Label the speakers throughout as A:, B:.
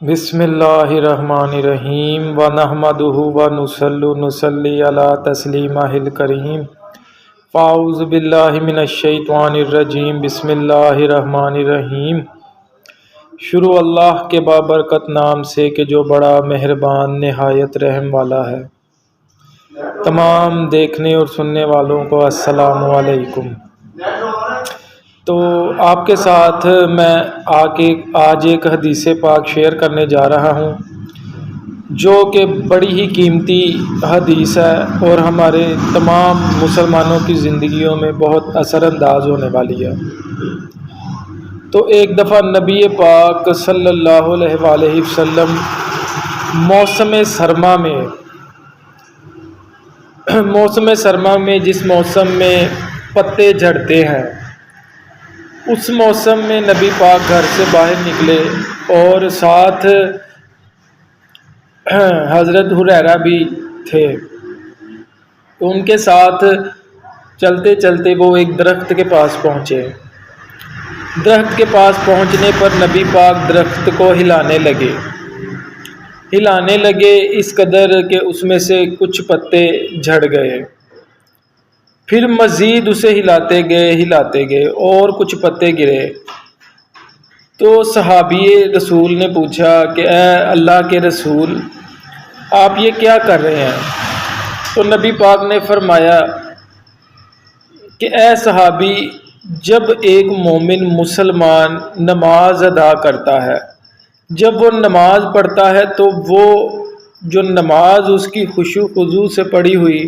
A: بسم اللہ الرحمن الرحیم ونحمدہ ونصلی علی تسلیمہ الکریم فاعوذ باللہ من الشیطان الرجیم بسم اللہ الرحمن الرحیم۔ شروع اللہ کے بابرکت نام سے کہ جو بڑا مہربان نہایت رحم والا ہے۔ تمام دیکھنے اور سننے والوں کو السلام علیکم۔ تو آپ کے ساتھ میں آج ایک حدیث پاک شیئر کرنے جا رہا ہوں جو کہ بڑی ہی قیمتی حدیث ہے اور ہمارے تمام مسلمانوں کی زندگیوں میں بہت اثر انداز ہونے والی ہے۔ تو ایک دفعہ نبی پاک صلی اللہ علیہ وآلہ وسلم موسم سرما میں جس موسم میں پتے جھڑتے ہیں اس موسم میں نبی پاک گھر سے باہر نکلے اور ساتھ حضرت ہریرہ بھی تھے۔ ان کے ساتھ چلتے چلتے وہ ایک درخت کے پاس پہنچے۔ درخت کے پاس پہنچنے پر نبی پاک درخت کو ہلانے لگے اس قدر کہ اس میں سے کچھ پتے جھڑ گئے۔ پھر مزید اسے ہلاتے گئے اور کچھ پتے گرے۔ تو صحابی رسول نے پوچھا کہ اے اللہ کے رسول، آپ یہ کیا کر رہے ہیں؟ تو نبی پاک نے فرمایا کہ اے صحابی، جب ایک مومن مسلمان نماز ادا کرتا ہے، جب وہ نماز پڑھتا ہے تو وہ جو نماز اس کی خشوع خضوع سے پڑھی ہوئی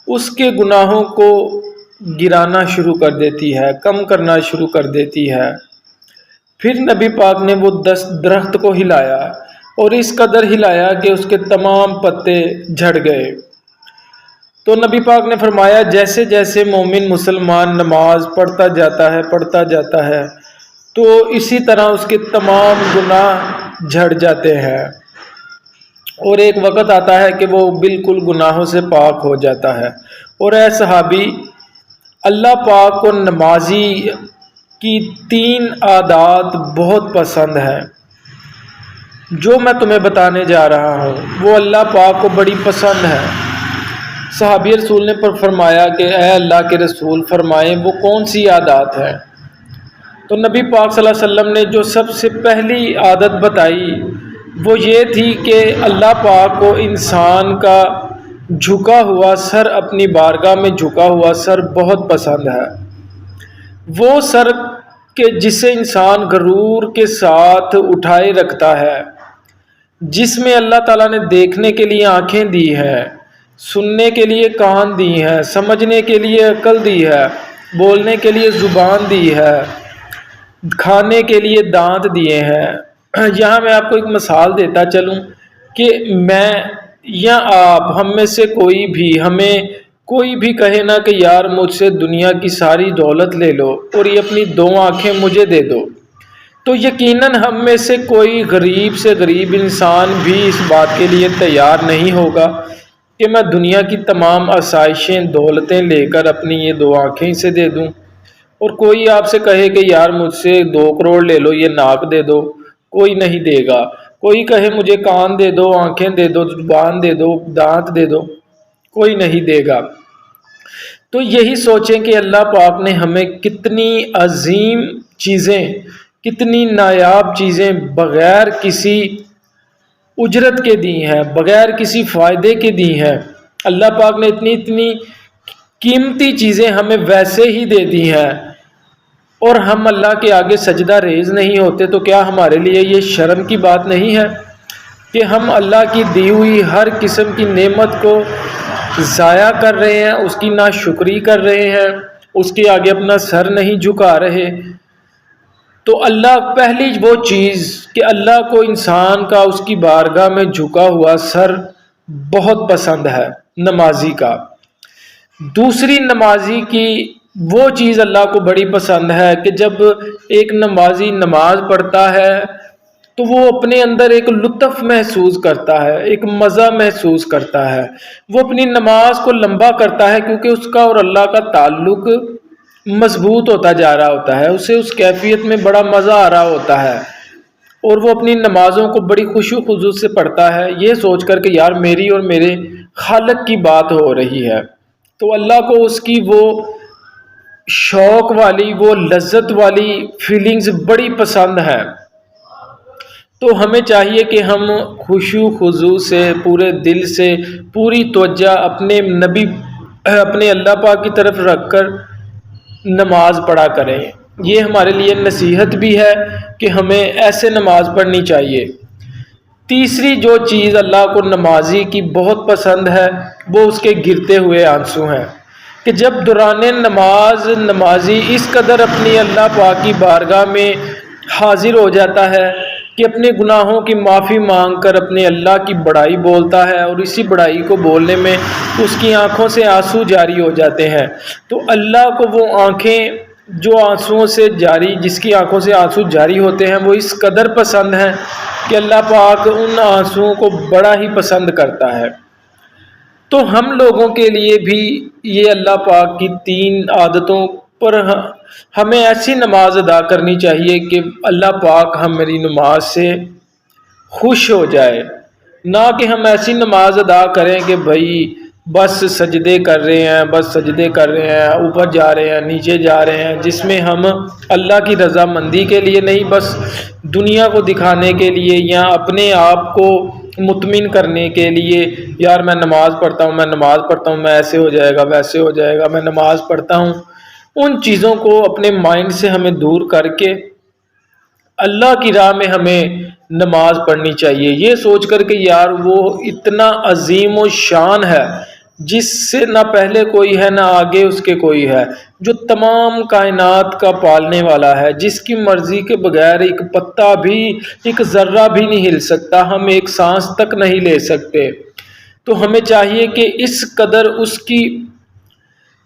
A: اس کے گناہوں کو گرانا شروع کر دیتی ہے، کم کرنا شروع کر دیتی ہے۔ پھر نبی پاک نے وہ درخت کو ہلایا اور اس قدر ہلایا کہ اس کے تمام پتے جھڑ گئے۔ تو نبی پاک نے فرمایا جیسے جیسے مومن مسلمان نماز پڑھتا جاتا ہے تو اسی طرح اس کے تمام گناہ جھڑ جاتے ہیں اور ایک وقت آتا ہے کہ وہ بالکل گناہوں سے پاک ہو جاتا ہے۔ اور اے صحابی، اللہ پاک کو نمازی کی 3 عادات بہت پسند ہیں۔ جو میں تمہیں بتانے جا رہا ہوں وہ اللہ پاک کو بڑی پسند ہے۔ صحابی رسول نے فرمایا کہ اے اللہ کے رسول، فرمائیں وہ کون سی عادات ہیں؟ تو نبی پاک صلی اللہ علیہ وسلم نے جو سب سے پہلی عادت بتائی وہ یہ تھی کہ اللہ پاک کو انسان کا جھکا ہوا سر، اپنی بارگاہ میں جھکا ہوا سر بہت پسند ہے۔ وہ سر کہ جسے انسان غرور کے ساتھ اٹھائے رکھتا ہے، جس میں اللہ تعالیٰ نے دیکھنے کے لیے آنکھیں دی ہیں، سننے کے لیے کان دی ہیں، سمجھنے کے لیے عقل دی ہے، بولنے کے لیے زبان دی ہے، کھانے کے لیے دانت دیے ہیں۔ یہاں میں آپ کو ایک مثال دیتا چلوں کہ میں یا آپ، ہم میں سے کوئی بھی کہے نا کہ یار مجھ سے دنیا کی ساری دولت لے لو اور یہ اپنی 2 آنکھیں مجھے دے دو، تو یقیناً ہم میں سے کوئی غریب سے غریب انسان بھی اس بات کے لیے تیار نہیں ہوگا کہ میں دنیا کی تمام آسائشیں دولتیں لے کر اپنی یہ 2 آنکھیں اسے دے دوں۔ اور کوئی آپ سے کہے کہ یار مجھ سے 2 کروڑ لے لو، یہ ناک دے دو، کوئی نہیں دے گا۔ کوئی کہے مجھے کان دے دو، آنکھیں دے دو، زبان دے دو، دانت دے دو، کوئی نہیں دے گا۔ تو یہی سوچیں کہ اللہ پاک نے ہمیں کتنی عظیم چیزیں، کتنی نایاب چیزیں بغیر کسی اجرت کے دی ہیں، بغیر کسی فائدے کے دی ہیں۔ اللہ پاک نے اتنی قیمتی چیزیں ہمیں ویسے ہی دے دی ہیں اور ہم اللہ کے آگے سجدہ ریز نہیں ہوتے، تو کیا ہمارے لیے یہ شرم کی بات نہیں ہے کہ ہم اللہ کی دی ہوئی ہر قسم کی نعمت کو ضائع کر رہے ہیں، اس کی ناشکری کر رہے ہیں، اس کے آگے اپنا سر نہیں جھکا رہے؟ تو اللہ پہلی وہ چیز کہ اللہ کو انسان کا اس کی بارگاہ میں جھکا ہوا سر بہت پسند ہے نمازی کا۔ دوسری نمازی کی وہ چیز اللہ کو بڑی پسند ہے کہ جب ایک نمازی نماز پڑھتا ہے تو وہ اپنے اندر ایک لطف محسوس کرتا ہے، ایک مزہ محسوس کرتا ہے، وہ اپنی نماز کو لمبا کرتا ہے کیونکہ اس کا اور اللہ کا تعلق مضبوط ہوتا جا رہا ہوتا ہے، اسے اس کیفیت میں بڑا مزہ آ رہا ہوتا ہے اور وہ اپنی نمازوں کو بڑی خشوع و خضوع سے پڑھتا ہے، یہ سوچ کر کہ یار میری اور میرے خالق کی بات ہو رہی ہے، تو اللہ کو اس کی وہ شوق والی، وہ لذت والی فیلنگز بڑی پسند ہیں۔ تو ہمیں چاہیے کہ ہم خشوع خضوع سے، پورے دل سے، پوری توجہ اپنے نبی، اپنے اللہ پاک کی طرف رکھ کر نماز پڑھا کریں۔ یہ ہمارے لیے نصیحت بھی ہے کہ ہمیں ایسے نماز پڑھنی چاہیے۔ تیسری جو چیز اللہ کو نمازی کی بہت پسند ہے وہ اس کے گرتے ہوئے آنسو ہیں، کہ جب دوران نماز نمازی اس قدر اپنی اللہ پاک کی بارگاہ میں حاضر ہو جاتا ہے کہ اپنے گناہوں کی معافی مانگ کر اپنے اللہ کی بڑائی بولتا ہے، اور اسی بڑائی کو بولنے میں اس کی آنکھوں سے آنسو جاری ہو جاتے ہیں، تو اللہ کو وہ آنکھیں جو آنسوؤں سے جاری، جس کی آنکھوں سے آنسو جاری ہوتے ہیں، وہ اس قدر پسند ہیں کہ اللہ پاک ان آنسوؤں کو بڑا ہی پسند کرتا ہے۔ تو ہم لوگوں کے لیے بھی یہ اللہ پاک کی 3 عادتوں پر ہمیں ایسی نماز ادا کرنی چاہیے کہ اللہ پاک ہماری نماز سے خوش ہو جائے، نہ کہ ہم ایسی نماز ادا کریں کہ بھائی بس سجدے کر رہے ہیں، بس سجدے کر رہے ہیں، اوپر جا رہے ہیں، نیچے جا رہے ہیں، جس میں ہم اللہ کی رضامندی کے لیے نہیں، بس دنیا کو دکھانے کے لیے یا اپنے آپ کو مطمئن کرنے کے لیے، یار میں نماز پڑھتا ہوں، میں نماز پڑھتا ہوں، میں ایسے ہو جائے گا، ویسے ہو جائے گا، میں نماز پڑھتا ہوں، ان چیزوں کو اپنے مائنڈ سے ہمیں دور کر کے اللہ کی راہ میں ہمیں نماز پڑھنی چاہیے، یہ سوچ کر کہ یار وہ اتنا عظیم و شان ہے جس سے نہ پہلے کوئی ہے نہ آگے اس کے کوئی ہے، جو تمام کائنات کا پالنے والا ہے، جس کی مرضی کے بغیر ایک پتا بھی، ایک ذرہ بھی نہیں ہل سکتا، ہم ایک سانس تک نہیں لے سکتے۔ تو ہمیں چاہیے کہ اس قدر اس کی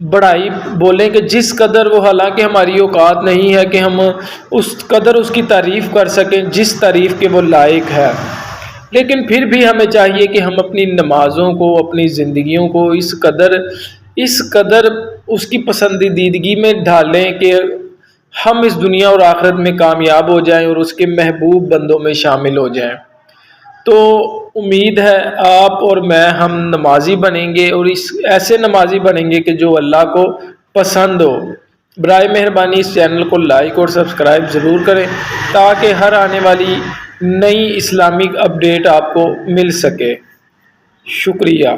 A: بڑائی بولیں کہ جس قدر وہ، حالانکہ ہماری اوقات نہیں ہے کہ ہم اس قدر اس کی تعریف کر سکیں جس تعریف کے وہ لائق ہے، لیکن پھر بھی ہمیں چاہیے کہ ہم اپنی نمازوں کو، اپنی زندگیوں کو اس قدر اس کی پسندیدگی میں ڈھالیں کہ ہم اس دنیا اور آخرت میں کامیاب ہو جائیں اور اس کے محبوب بندوں میں شامل ہو جائیں۔ تو امید ہے آپ اور میں ہم نمازی بنیں گے، اور ایسے نمازی بنیں گے کہ جو اللہ کو پسند ہو۔ برائے مہربانی اس چینل کو لائک اور سبسکرائب ضرور کریں تاکہ ہر آنے والی نئی اسلامک اپڈیٹ آپ کو مل سکے۔ شکریہ۔